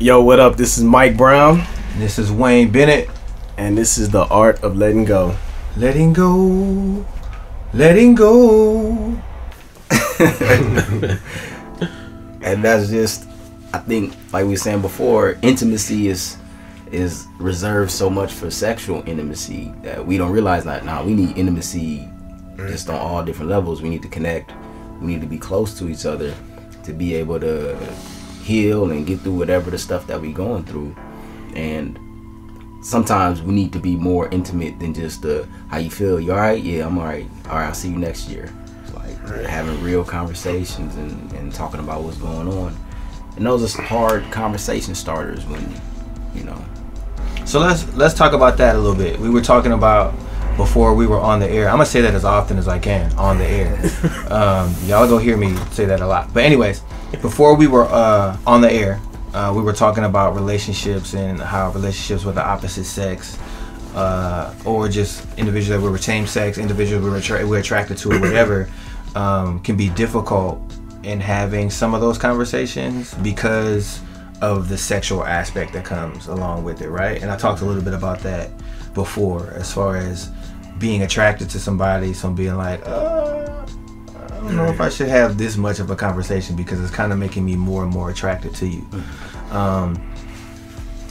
Yo, what up? This is Mike Brown. This is Wayne Bennett. And this is The Art of Letting Go. Letting go. Letting go. And that's just, I think, like we were saying before, intimacy is reserved so much for sexual intimacy that we don't realize that now we need intimacy just on all different levels. We need to connect. We need to be close to each other to be able to heal and get through whatever the stuff that we're going through. And sometimes we need to be more intimate than just how you feel. You all right? Yeah, I'm all right. All right, I'll see you next year. It's like having real conversations and talking about what's going on. And those are hard conversation starters when, you know. So let's talk about that a little bit. We were talking about before we were on the air. I'm gonna say that as often as I can on the air. Y'all go hear me say that a lot. But anyways, before we were on the air, we were talking about relationships and how relationships with the opposite sex, or just individuals that were same sex, individuals we're attracted to, or whatever, can be difficult in having some of those conversations because of the sexual aspect that comes along with it, right? And I talked a little bit about that before, as far as being attracted to somebody, so being like, I don't know if I should have this much of a conversation because it's kind of making me more and more attracted to you.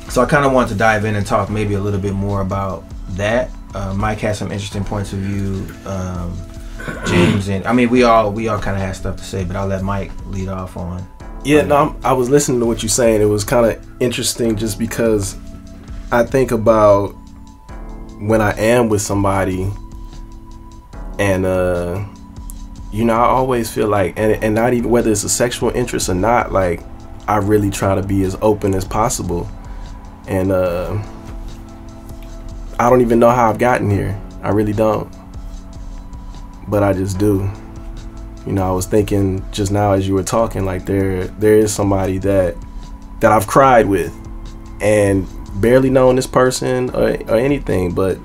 So I kind of want to dive in and talk maybe a little bit more about that. Mike has some interesting points of view. James and I mean we all kind of had stuff to say, but I'll let Mike lead off on. Yeah, no, I was listening to what you're saying. It was kind of interesting just because I think about when I am with somebody, and you know, I always feel like, and not even whether it's a sexual interest or not, like I really try to be as open as possible. And I don't even know how I've gotten here. I really don't. But I just do. You know, I was thinking just now as you were talking, like there is somebody that I've cried with and barely known this person or anything, but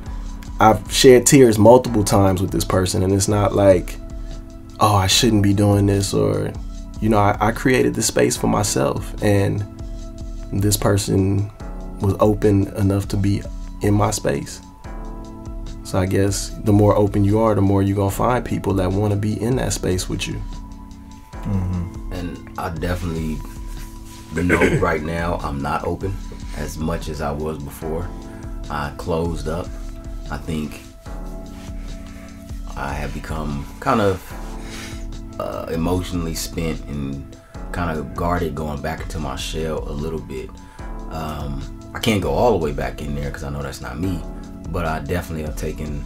I've shared tears multiple times with this person, and it's not like, oh, I shouldn't be doing this, or, you know, I created this space for myself, and this person was open enough to be in my space. So I guess the more open you are, the more you're going to find people that want to be in that space with you. Mm-hmm. And I definitely know right now I'm not open as much as I was before. I closed up. I think I have become kind of emotionally spent and kind of guarded, going back into my shell a little bit. I can't go all the way back in there because I know that's not me. But I definitely have taken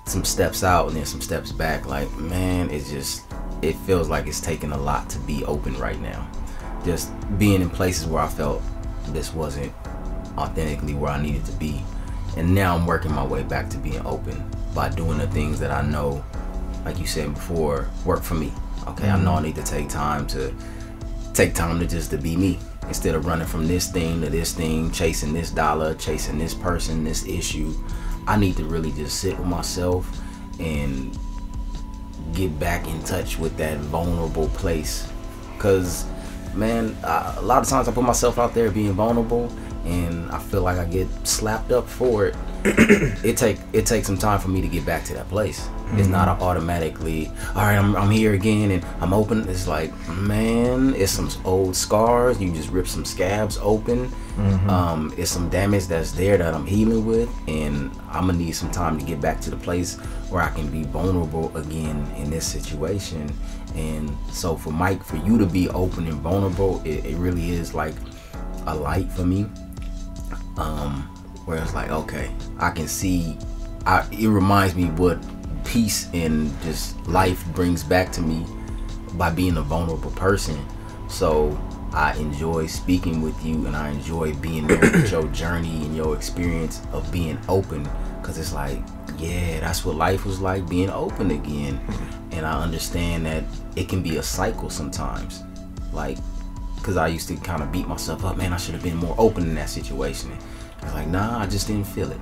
some steps out and then some steps back. Like, man, it feels like it's taking a lot to be open right now. Just being in places where I felt this wasn't authentically where I needed to be. And now I'm working my way back to being open by doing the things that I know, like you said before, work for me. Okay, mm-hmm. I know I need to take time to just to be me. Instead of running from this thing to this thing, chasing this dollar, chasing this person, this issue, I need to really just sit with myself and get back in touch with that vulnerable place. Because, man, a lot of times I put myself out there being vulnerable, and I feel like I get slapped up for it. It takes some time for me to get back to that place. Mm-hmm. It's not automatically, all right, I'm here again and I'm open. It's like, man, it's some old scars. You just rip some scabs open. Mm-hmm. It's some damage that's there that I'm healing with, and I'm gonna need some time to get back to the place where I can be vulnerable again in this situation. And so for Mike, for you to be open and vulnerable, it really is like a light for me. Where it's like, okay, I can see, it reminds me what peace and just life brings back to me by being a vulnerable person. So I enjoy speaking with you, and I enjoy being there with your journey and your experience of being open, because it's like, yeah, that's what life was like, being open again. And I understand that it can be a cycle sometimes, like, because I used to kind of beat myself up, man, I should have been more open in that situation. It's like, nah, I just didn't feel it.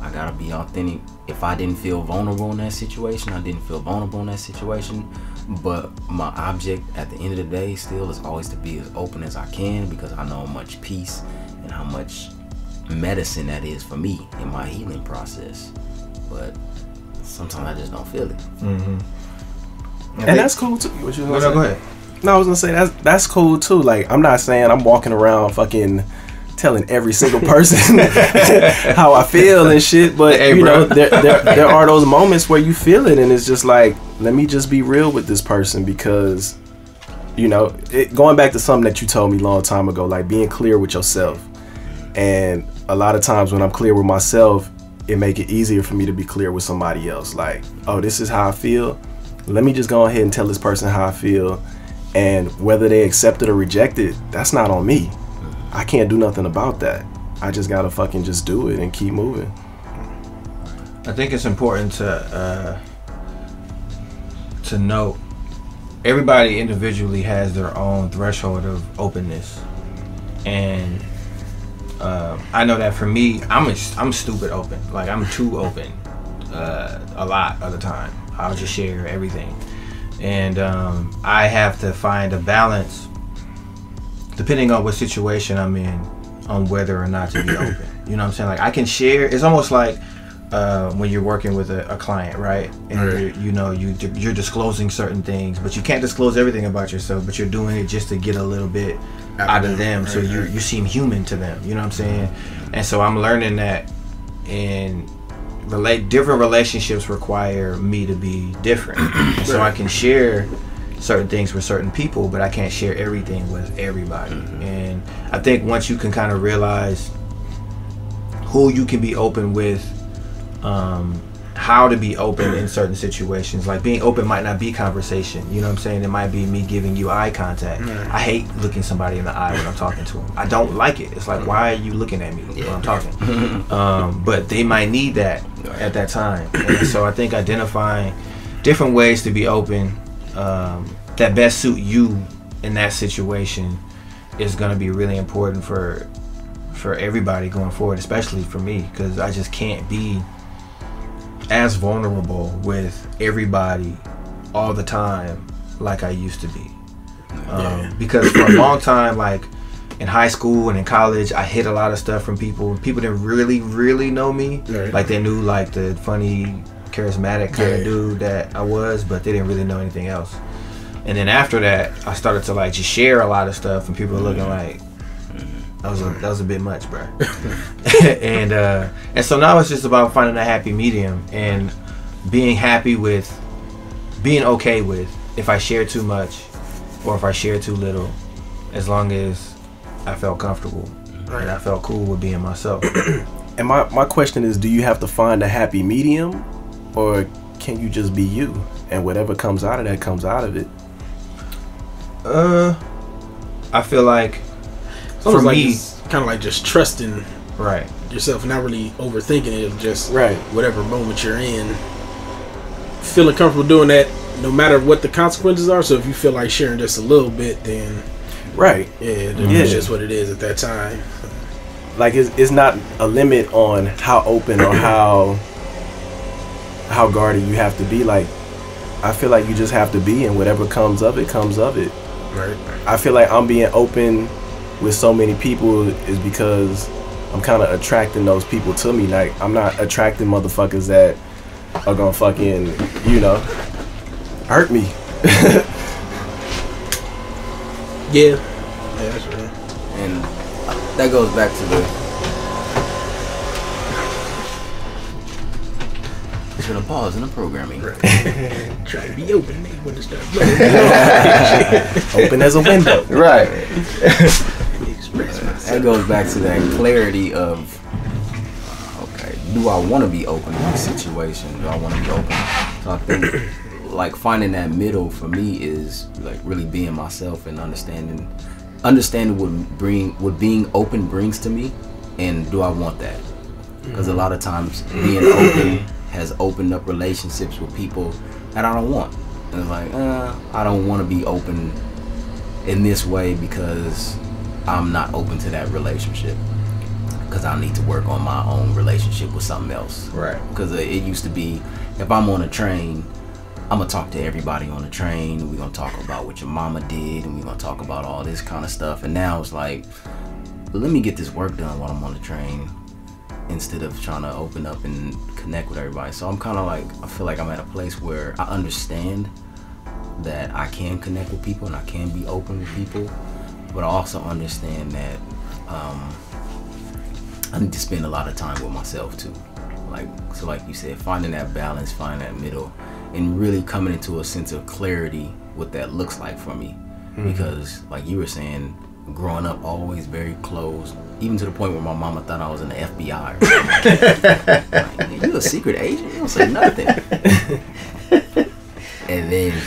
I gotta be authentic. If I didn't feel vulnerable in that situation, I didn't feel vulnerable in that situation. But my object at the end of the day still is always to be as open as I can, because I know how much peace and how much medicine that is for me in my healing process. But sometimes I just don't feel it. Mm-hmm. And that's cool too. What you gonna say? Go ahead. No, I was gonna say that's cool too. Like, I'm not saying I'm walking around fucking telling every single person how I feel and shit, but hey, you know, there are those moments where you feel it, and it's just like, let me just be real with this person, because, you know, going back to something that you told me a long time ago, like being clear with yourself. And a lot of times when I'm clear with myself, it make it easier for me to be clear with somebody else. Like, oh, this is how I feel. Let me just go ahead and tell this person how I feel, and whether they accept it or reject it, that's not on me. I can't do nothing about that. I just gotta fucking just do it and keep moving. I think it's important to note everybody individually has their own threshold of openness, and I know that for me, I'm stupid open. Like, I'm too open a lot of the time. I'll just share everything, and I have to find a balance depending on what situation I'm in, on whether or not to be open. You know what I'm saying? Like, I can share. It's almost like when you're working with a client, right? And you're disclosing certain things, but you can't disclose everything about yourself, but you're doing it just to get a little bit out of them, so you seem human to them. You know what I'm saying? And so I'm learning that different relationships require me to be different. And so I can share certain things with certain people, but I can't share everything with everybody. And I think once you can kind of realize who you can be open with, how to be open in certain situations. Like, being open might not be conversation, you know what I'm saying? It might be me giving you eye contact. I hate looking somebody in the eye when I'm talking to them. I don't like it. It's like, why are you looking at me when I'm talking? But they might need that at that time. And so I think identifying different ways to be open that best suit you in that situation is going to be really important for everybody going forward, especially for me, because I just can't be as vulnerable with everybody all the time like I used to be. Because for a long time, like in high school and in college, I hid a lot of stuff from people. People didn't really know me. Like, they knew like the funny, charismatic kind of dude that I was, but they didn't really know anything else. And then after that, I started to like just share a lot of stuff, and people were looking like, that was a bit much, bro. and so now it's just about finding a happy medium and being okay with if I share too much or if I share too little, as long as I felt comfortable and I felt cool with being myself. And my question is, do you have to find a happy medium, or can you just be you, and whatever comes out of that comes out of it? I feel like, for me, it's kind of like just trusting yourself, not really overthinking it, just whatever moment you're in, feeling comfortable doing that no matter what the consequences are. So if you feel like sharing just a little bit, then it's just what it is at that time. Like, it's not a limit on how open or how guarded you have to be. Like, I feel like you just have to be, and whatever comes of it comes of it. I feel like I'm being open with so many people is because I'm kind of attracting those people to me. Like, I'm not attracting motherfuckers that are gonna fucking, hurt me. Yeah, that's right. And that goes back to there's been a pause in the programming. Try to be open when it starts. Open as a window. That goes back to that clarity of, okay, do I want to be open in this situation? Do I want to be open? So I think, like, finding that middle for me is like really being myself and understanding what being open brings to me, and do I want that? Because a lot of times being open has opened up relationships with people that I don't want. And it's like, I don't want to be open in this way because I'm not open to that relationship, because I need to work on my own relationship with something else. Because it used to be, if I'm on a train I'm gonna talk to everybody on the train. We're gonna talk about what your mama did, and we're gonna talk about all this kind of stuff. And now it's like, let me get this work done while I'm on the train, instead of trying to open up and connect with everybody. So I'm kind of like, I feel like I'm at a place where I understand that I can connect with people and I can be open with people, but I also understand that I need to spend a lot of time with myself too. So like you said, finding that balance, finding that middle, and really coming into a sense of clarity what that looks like for me. Because like you were saying, growing up always very closed, even to the point where my mama thought I was in the FBI or something. Like, you a secret agent? You don't say nothing. And then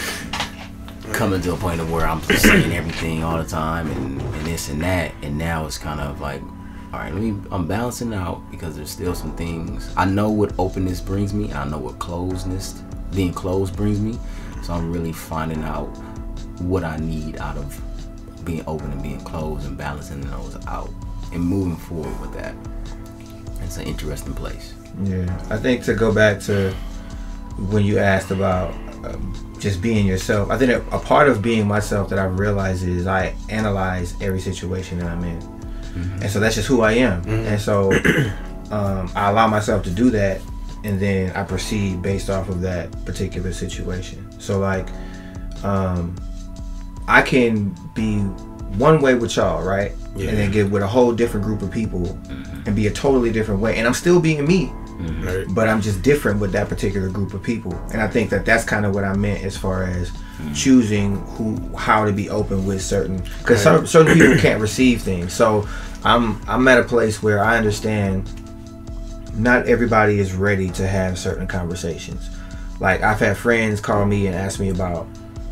coming to a point of where I'm saying everything all the time and this and that, and now it's kind of like, all right, I'm balancing out, because there's still some things. I know what openness brings me, and I know what being closed brings me. So I'm really finding out what I need out of being open and being closed, and balancing those out and moving forward with that. It's an interesting place. Yeah, I think to go back to when you asked about just being yourself, I think a part of being myself that I realize is I analyze every situation that I'm in. And so that's just who I am. And so I allow myself to do that, and then I proceed based off of that particular situation. So like I can be one way with y'all, right? Yeah. And then get with a whole different group of people and be a totally different way, and I'm still being me. But I'm just different with that particular group of people. And I think that that's kind of what I meant as far as choosing how to be open with certain, because certain people can't receive things. So I'm at a place where I understand not everybody is ready to have certain conversations. Like I've had friends call me and ask me about,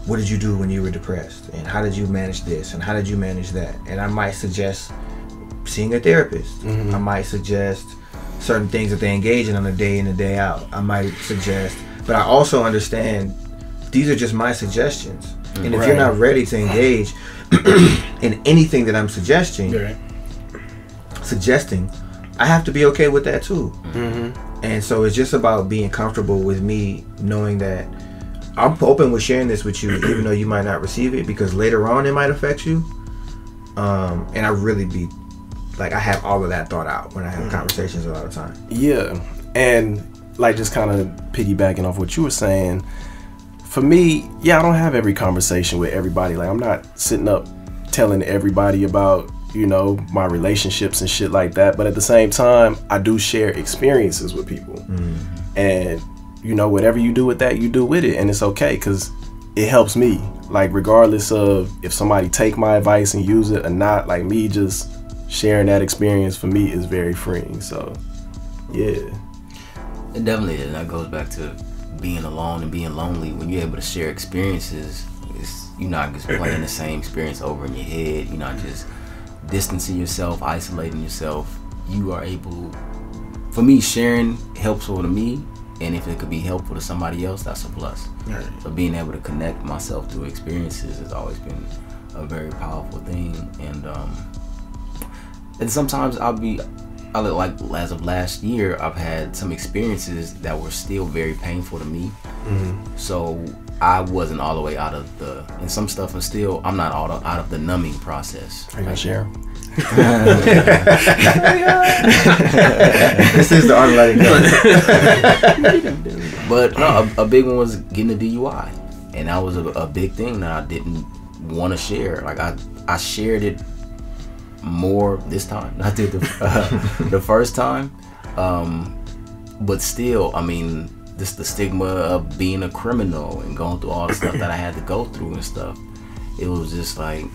what did you do when you were depressed, and how did you manage this, and how did you manage that? And I might suggest seeing a therapist. I might suggest certain things that they engage in on a day in and day out. I might suggest, but I also understand these are just my suggestions. And if you're not ready to engage in anything that I'm suggesting, I have to be okay with that too. And so it's just about being comfortable with me knowing that I'm open with sharing this with you, even though you might not receive it, because later on it might affect you. And I really be like, I have all of that thought out when I have conversations a lot of time. Yeah. And like, just kind of piggybacking off what you were saying, for me, I don't have every conversation with everybody. Like, I'm not sitting up telling everybody about, my relationships and shit like that. But at the same time, I do share experiences with people. And, whatever you do with that, you do with it. And it's okay, because it helps me. Like, regardless of if somebody take my advice and use it or not, like, me just sharing that experience for me is very freeing. So, yeah. It definitely is. And that goes back to being alone and being lonely. When you're able to share experiences, you're not just playing the same experience over in your head. You're not just distancing yourself, isolating yourself. You are able, for me, sharing helps to me. And if it could be helpful to somebody else, that's a plus. So being able to connect myself through experiences has always been a very powerful thing. And sometimes like as of last year, I've had some experiences that were still very painful to me. So I wasn't all the way out of and some stuff I'm not all out of the numbing process. Are you gonna share? This is the art of letting go. But no, a big one was getting a DUI, and that was a big thing that I didn't want to share. Like I shared it more this time than I did the first time, but still, I mean, just the stigma of being a criminal and going through all the stuff that I had to go through and stuff. It was just like,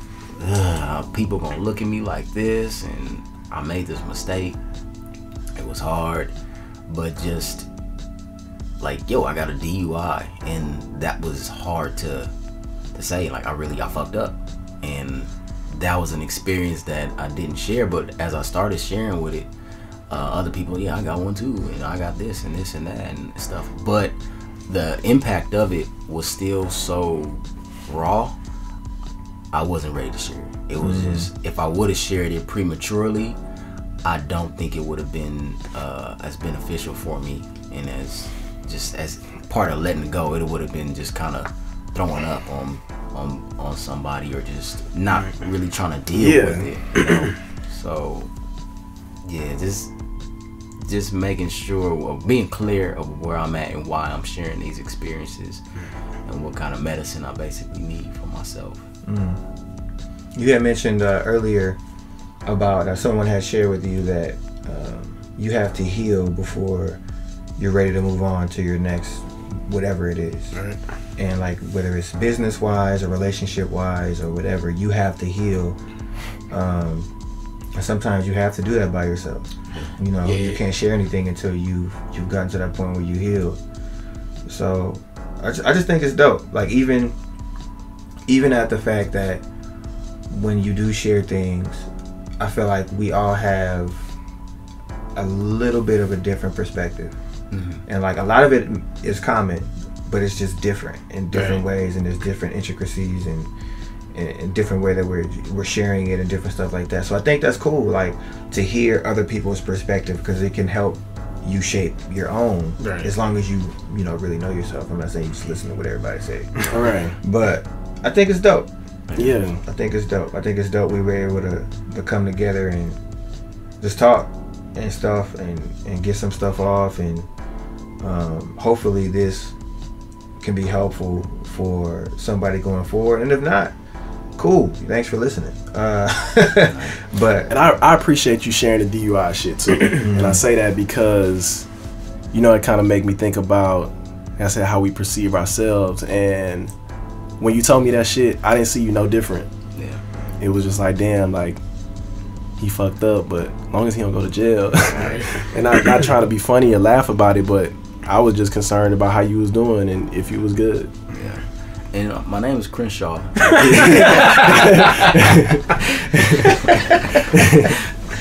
people gonna look at me like this, and I made this mistake. It was hard, but just like, I got a DUI, and that was hard to say. Like, I fucked up, and that was an experience that I didn't share. But as I started sharing with it, other people, I got one too, and I got this and this and that and stuff. But the impact of it was still so raw. I wasn't ready to share it. It was just, if I would have shared it prematurely, I don't think it would have been as beneficial for me and as just as part of letting go, it would have been just kind of throwing up on somebody, or just not really trying to deal with it, you know? So yeah, just making sure, being clear of where I'm at and why I'm sharing these experiences, and what kind of medicine I basically need for myself. You had mentioned earlier about someone had shared with you that you have to heal before you're ready to move on to your next whatever it is. Right. And like whether it's business wise or relationship wise or whatever, you have to heal. And sometimes you have to do that by yourself. You know, you can't share anything until you've gotten to that point where you heal. So I just think it's dope. Like even at the fact that when you do share things, I feel like we all have a little bit of a different perspective. And like a lot of it is common, but it's just different in different ways, and there's different intricacies and different way that we're sharing it and different stuff like that. So I think that's cool, like to hear other people's perspective, because it can help you shape your own, as long as you really know yourself. I'm not saying you just listen to what everybody say. All right. But I think it's dope. Yeah. I think it's dope we were able to come together and just talk and stuff and get some stuff off, and hopefully this can be helpful for somebody going forward. And if not, cool. Thanks for listening. But I appreciate you sharing the DUI shit too. And I say that because, it kind of make me think about, like I said, how we perceive ourselves. And when you told me that shit, I didn't see you no different. Yeah. It was just like, damn, like he fucked up, but as long as he don't go to jail. And not trying to be funny or laugh about it, but I was just concerned about how you was doing and if you was good. Yeah. And my name is Crenshaw.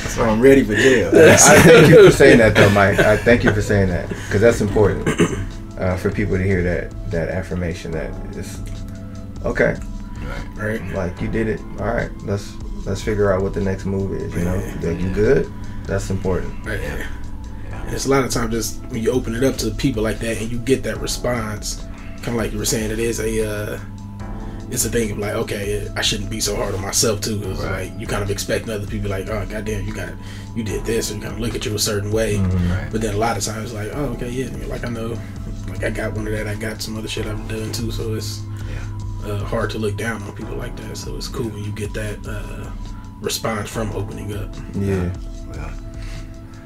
So I'm ready for jail. I thank you for saying that though, Mike. I thank you for saying that, because that's important for people to hear that affirmation, that it's okay. Right. Like you did it. All right. Let's figure out what the next move is. That you good. That's important. Right. Yeah. It's a lot of times just when you open it up to people like that and you get that response, kind of like you were saying, it's a thing of like, okay, I shouldn't be so hard on myself too. It's like you kind of expect other people like, oh goddamn, you did this, or you kind of look at you a certain way. But then a lot of times like, oh okay, yeah, like I know, like I got one of that, I got some other shit I've done too, so it's hard to look down on people like that. So it's cool when you get that response from opening up.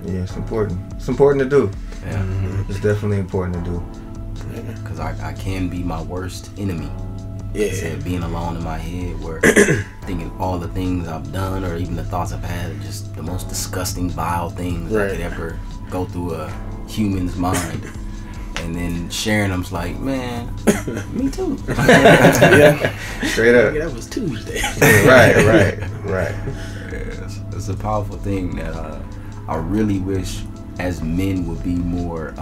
Yeah, it's important. It's important to do. Yeah. It's definitely important to do. Because I can be my worst enemy. Yeah. Said being alone in my head, where thinking all the things I've done, or even the thoughts I've had, are just the most disgusting, vile things that could ever go through a human's mind. And then sharing them's like, man, me too. Straight up. That was Tuesday. Right. Yeah, it's a powerful thing that I really wish as men would be more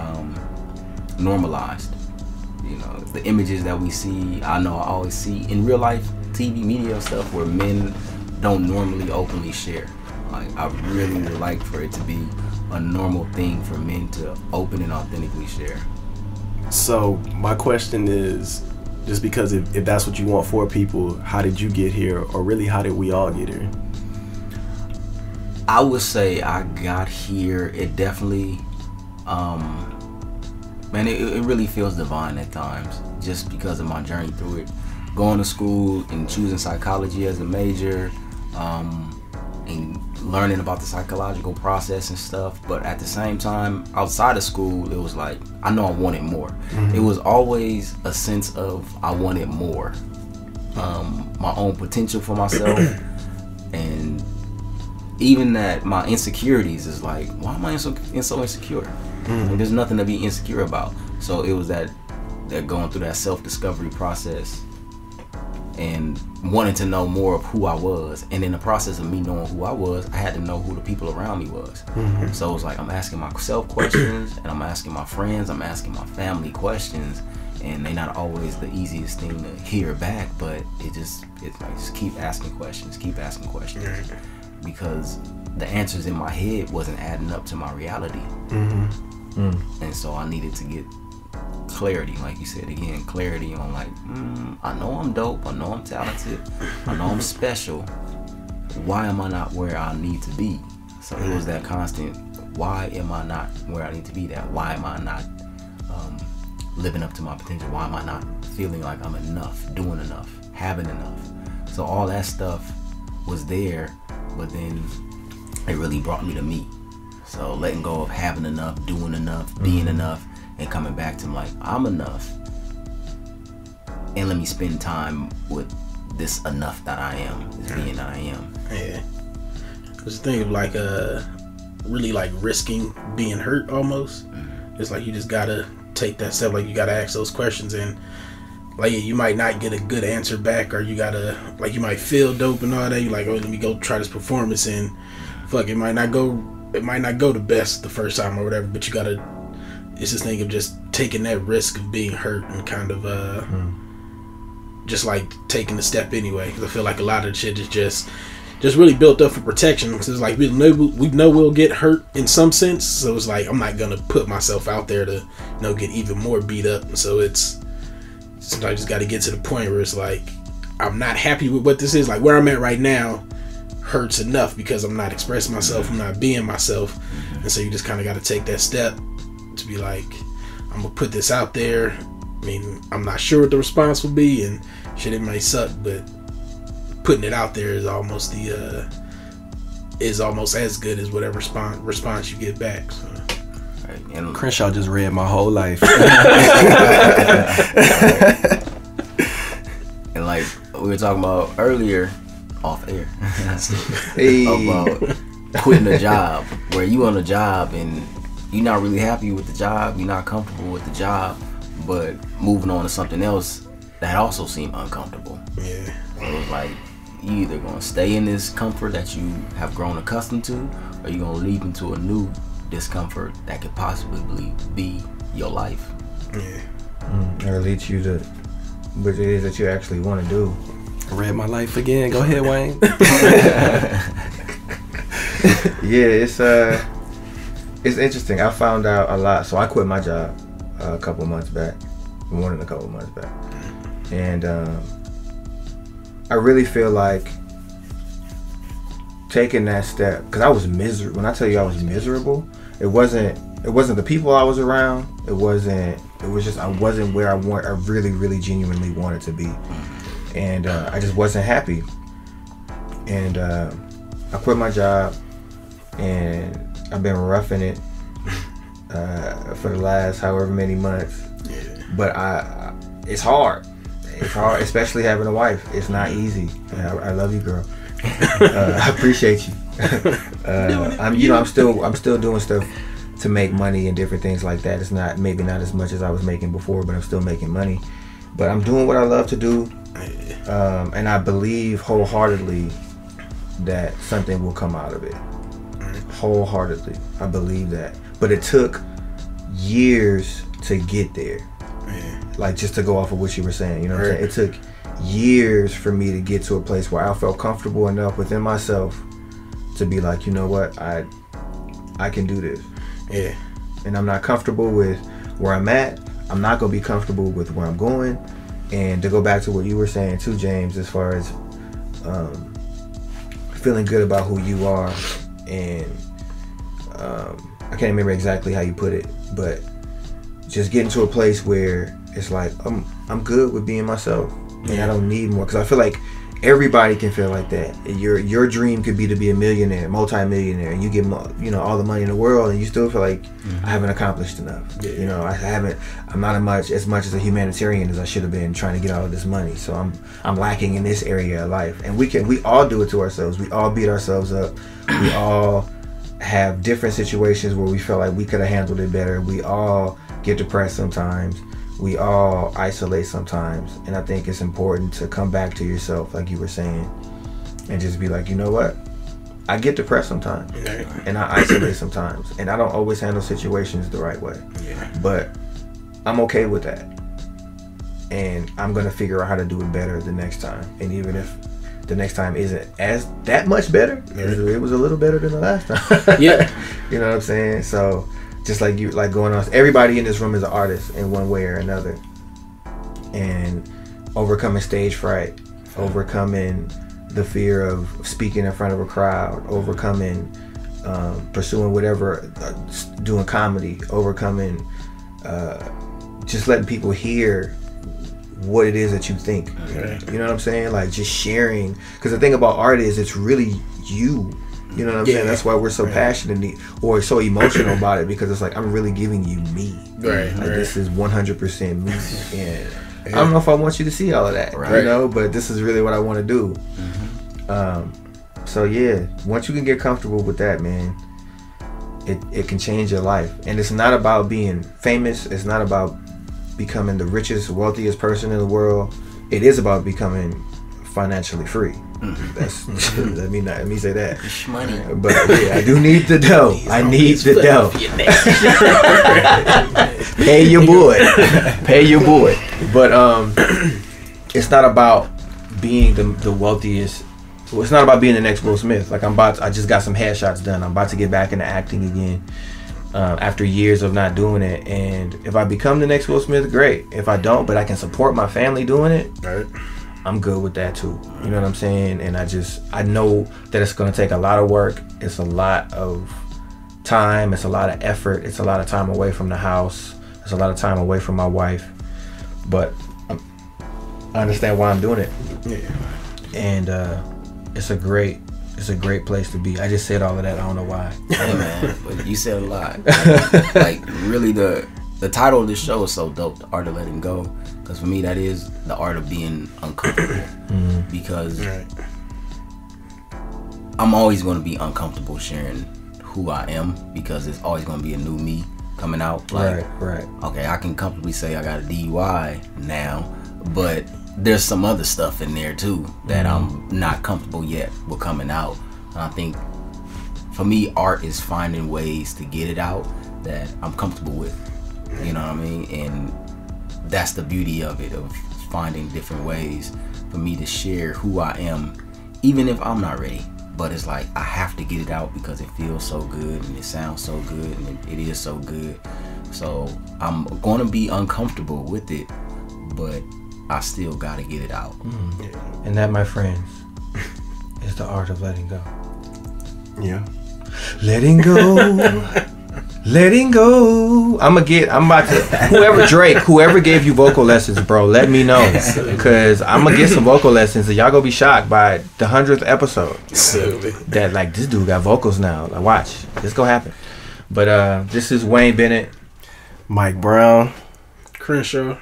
normalized. The images that we see, I always see in real life, TV, media stuff, where men don't normally openly share. Like, I really would like for it to be a normal thing for men to open and authentically share. So my question is, just because if that's what you want for people, how did you get here, or really how did we all get here? I would say I got here, it definitely, it really feels divine at times, just because of my journey through it. Going to school and choosing psychology as a major, and learning about the psychological process and stuff. But at the same time, outside of school, it was like, I know I wanted more. It was always a sense of I wanted more. My own potential for myself. And even that my insecurities is like, why am I so insecure? Like, there's nothing to be insecure about. So it was that going through that self-discovery process and wanting to know more of who I was. And in the process of me knowing who I was, I had to know who the people around me was. So it was like, I'm asking myself questions, and I'm asking my friends, I'm asking my family questions, and they're not always the easiest thing to hear back, but it's like, just keep asking questions, because the answers in my head wasn't adding up to my reality. And so I needed to get clarity, like you said again, clarity on like, I know I'm dope, I know I'm talented, I know I'm special. Why am I not where I need to be? So it was that constant, why am I not where I need to be? That why am I not living up to my potential? Why am I not feeling like I'm enough, doing enough, having enough? So all that stuff was there, but then it really brought me to me. So letting go of having enough, doing enough, being enough, and coming back to like, I'm enough. And let me spend time with this enough that I am, this being that I am. Yeah. There's a thing of like really like risking being hurt almost. It's like you just gotta take that step, like you gotta ask those questions, and like you might not get a good answer back, or you gotta, like, you might feel dope and all that, you like, oh, let me go try this performance, and fuck, it might not go the best the first time or whatever, but you gotta, it's this thing of just taking that risk of being hurt and kind of just like taking the step anyway, because I feel like a lot of the shit is just really built up for protection, because it's like we know we'll get hurt in some sense, so it's like I'm not gonna put myself out there to, you know, get even more beat up. And so it's sometimes I just got to get to the point where it's like I'm not happy with what this is, like where I'm at right now hurts enough because I'm not expressing myself, I'm not being myself, and so you just kind of got to take that step to be like, I'm gonna put this out there. I mean, I'm not sure what the response will be, and shit, it may suck, but putting it out there is almost as good as whatever response you get back. So. Right. And Crenshaw just read my whole life. And like we were talking about earlier, off air, about quitting a job, where you on a job and you're not really happy with the job, you're not comfortable with the job, but moving on to something else that also seemed uncomfortable. Yeah. So it was like, you either gonna stay in this comfort that you have grown accustomed to, or you're gonna leap into a new discomfort that could possibly be your life. Yeah. Or lead you to what it is that you actually want to do. I read my life again. Go ahead, Wayne. Yeah, it's interesting. I found out a lot. So I quit my job a couple months back, more than a couple months back, and I really feel like taking that step, because I was miserable. When I tell you I was miserable, it wasn't the people I was around. It was just I wasn't where I really genuinely wanted to be, and I just wasn't happy. And I quit my job, and I've been roughing it for the last however many months. Yeah. But it's hard. It's hard, especially having a wife. It's not easy. I love you, girl. I appreciate you. I'm still doing stuff to make money and different things like that. It's maybe not as much as I was making before, but I'm still making money. But I'm doing what I love to do, and I believe wholeheartedly that something will come out of it. Wholeheartedly, I believe that. But it took years to get there. Like, just to go off of what you were saying, you know what I'm saying? It took years for me to get to a place where I felt comfortable enough within myself to be like, you know what, I can do this. Yeah. And I'm not comfortable with where I'm at. I'm not gonna be comfortable with where I'm going. And to go back to what you were saying too, James, as far as feeling good about who you are, and I can't remember exactly how you put it, but just getting to a place where it's like I'm good with being myself, and I don't need more, because I feel like everybody can feel like that. Your dream could be to be a millionaire, multi-millionaire, and you get all the money in the world, and you still feel like I haven't accomplished enough. You know, I'm not as much as a humanitarian as I should have been trying to get all of this money. So I'm lacking in this area of life, and we all do it to ourselves. We all beat ourselves up. We all have different situations where we feel like we could have handled it better. We all get depressed sometimes. We all isolate sometimes, and I think it's important to come back to yourself, like you were saying, and just be like, you know what? I get depressed sometimes, and I isolate sometimes, and I don't always handle situations the right way. But I'm okay with that, and I'm gonna figure out how to do it better the next time. And even if the next time isn't that much better, it was a little better than the last time. Yeah, you know what I'm saying? So just like you, like going on. Everybody in this room is an artist in one way or another, and overcoming stage fright, overcoming the fear of speaking in front of a crowd, overcoming pursuing whatever, doing comedy, overcoming just letting people hear what it is that you think. Okay. You know what I'm saying? Like just sharing, because the thing about art is it's really you. You know what I'm saying? That's why we're so passionate or so emotional about it, because it's like I'm really giving you me. Right. Like this is 100% me, and I don't know if I want you to see all of that, you know, but this is really what I want to do. So yeah, once you can get comfortable with that, man, it can change your life. And it's not about being famous. It's not about becoming the richest, wealthiest person in the world. It is about becoming financially free. That's let me say that. Money. But yeah, I do need the dough. I need the dough. Pay your boy. Pay your boy. But it's not about being the wealthiest. Well, it's not about being the next Will Smith. Like I just got some headshots done. I'm about to get back into acting again after years of not doing it. And if I become the next Will Smith, great. If I don't, but I can support my family doing it, I'm good with that too. You know what I'm saying? And I know that it's going to take a lot of work. It's a lot of time. It's a lot of effort. It's a lot of time away from the house. It's a lot of time away from my wife. But I understand why I'm doing it. Yeah. And it's a great place to be. I just said all of that. I don't know why. Hey man, but you said a lot. Like really, the title of this show is so dope. The Art of Letting Go. Because for me, that is the art of being uncomfortable. Because I'm always going to be uncomfortable sharing who I am, because it's always going to be a new me coming out. Like, okay, I can comfortably say I got a DUI now, but there's some other stuff in there too that I'm not comfortable yet with coming out. And I think for me, art is finding ways to get it out that I'm comfortable with. You know what I mean? And that's the beauty of it, of finding different ways for me to share who I am, even if I'm not ready. But it's like I have to get it out because it feels so good and it sounds so good and it is so good. So I'm going to be uncomfortable with it, but I still got to get it out. And that, my friends, is the art of letting go. Yeah. Letting go. Letting go. I'm about to, whoever gave you vocal lessons, bro, let me know, because I'm gonna get some vocal lessons and y'all gonna be shocked by the 100th episode that like this dude got vocals now. Like, watch, this gonna happen. But this is Wayne Bennett, Mike Brown, Crenshaw,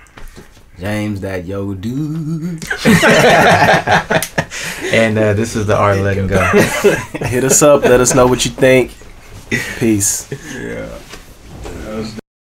James, that yo dude. And this is the art of letting go. Hit us up, let us know what you think. Peace. Yeah.